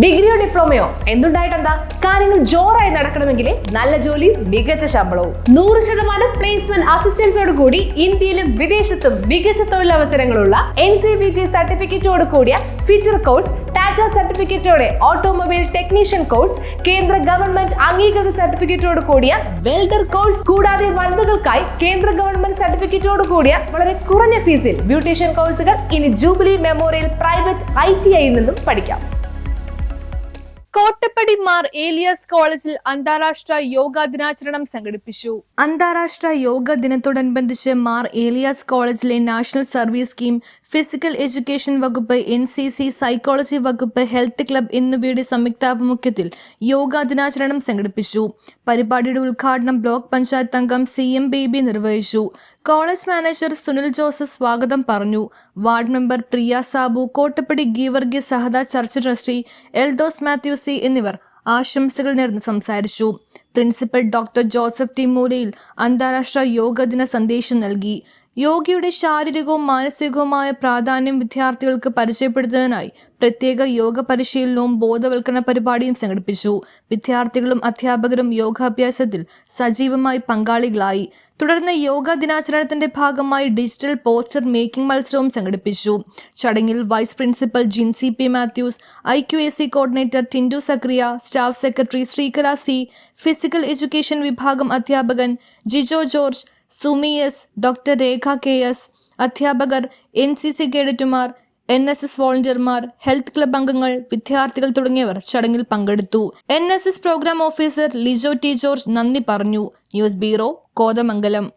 ഡിഗ്രിയോ ഡിപ്ലോമയോ എന്തുണ്ടായിട്ടെന്താ? കാര്യങ്ങൾ ജോറായി നടക്കണമെങ്കിൽ നല്ല ജോലി, മികച്ച ശമ്പളവും 100% പ്ലേസ്മെന്റ് അസിസ്റ്റൻസോട് കൂടി ഇന്ത്യയിലും വിദേശത്തും മികച്ച തൊഴിലവസരങ്ങളുള്ള NCVT സർട്ടിഫിക്കറ്റോട് കൂടിയ ഫിറ്റർ കോഴ്സ്, ടാറ്റ സർട്ടിഫിക്കറ്റോടെ ഓട്ടോമൊബൈൽ ടെക്നീഷ്യൻ കോഴ്സ്, കേന്ദ്ര ഗവൺമെന്റ് അംഗീകൃത സർട്ടിഫിക്കറ്റോട് കൂടിയ വെൽഡർ കോഴ്സ്, കൂടാതെ വനിതകൾക്കായി കേന്ദ്ര ഗവൺമെന്റ് സർട്ടിഫിക്കറ്റോട് കൂടിയ വളരെ കുറഞ്ഞ ഫീസിൽ ബ്യൂട്ടീഷ്യൻ കോഴ്സുകൾ ഇനി ജൂബിലി മെമ്മോറിയൽ പ്രൈവറ്റ് ITI നിന്നും പഠിക്കാം. കോട്ടപ്പടി മാർ ഏലിയാസ് കോളേജിൽ അന്താരാഷ്ട്ര യോഗാ ദിനാചരണം സംഘടിപ്പിച്ചു. അന്താരാഷ്ട്ര യോഗ ദിനത്തോടനുബന്ധിച്ച് മാർ ഏലിയാസ് കോളേജിലെ national service scheme, physical education വകുപ്പ്, NCC, സൈക്കോളജി വകുപ്പ്, ഹെൽത്ത് ക്ലബ് എന്നിവയുടെ സംയുക്താഭിമുഖ്യത്തിൽ യോഗാ ദിനാചരണം സംഘടിപ്പിച്ചു. പരിപാടിയുടെ ഉദ്ഘാടനം ബ്ലോക്ക് പഞ്ചായത്ത് അംഗം CM ബേബി നിർവഹിച്ചു. കോളേജ് മാനേജർ സുനിൽ ജോസഫ് സ്വാഗതം പറഞ്ഞു. വാർഡ് മെമ്പർ പ്രിയ സാബു, കോട്ടപ്പടി ഗീവർഗീസ് സഹദ ചർച്ച് ട്രസ്റ്റി എൽദോസ് മാത്യൂസി എന്നിവർ ആശംസകൾ നേർന്ന് സംസാരിച്ചു. പ്രിൻസിപ്പൽ ഡോക്ടർ ജോസഫ് ടി മൂലയിൽ അന്താരാഷ്ട്ര യോഗ ദിന സന്ദേശം നൽകി. യോഗയുടെ ശാരീരികവും മാനസികവുമായ പ്രാധാന്യം വിദ്യാർത്ഥികൾക്ക് പരിചയപ്പെടുത്തുന്നതിനായി പ്രത്യേക യോഗ പരിശീലനവും ബോധവൽക്കരണ പരിപാടിയും സംഘടിപ്പിച്ചു. വിദ്യാർത്ഥികളും അധ്യാപകരും യോഗാഭ്യാസത്തിൽ സജീവമായി പങ്കാളികളായി. തുടർന്ന് യോഗ ദിനാചരണത്തിന്റെ ഭാഗമായി ഡിജിറ്റൽ പോസ്റ്റർ മേക്കിംഗ് മത്സരവും സംഘടിപ്പിച്ചു. ചടങ്ങിൽ vice principal Jincy P. Mathews, IQAC coordinator Tindu Zacharia, staff secretary Sreekala C, physical education വിഭാഗം അധ്യാപകൻ Jijo George, Sumi S, doctor Rekha KS, അധ്യാപകർ, NCC കേഡറ്റുമാർ, NSS വോളണ്ടിയർമാർ, ഹെൽത്ത് ക്ലബ് അംഗങ്ങൾ, വിദ്യാർത്ഥികൾ തുടങ്ങിയവർ ചടങ്ങിൽ പങ്കെടുത്തു. NSS program officer Lijo T. George നന്ദി പറഞ്ഞു. News bureau, Kothamangalam.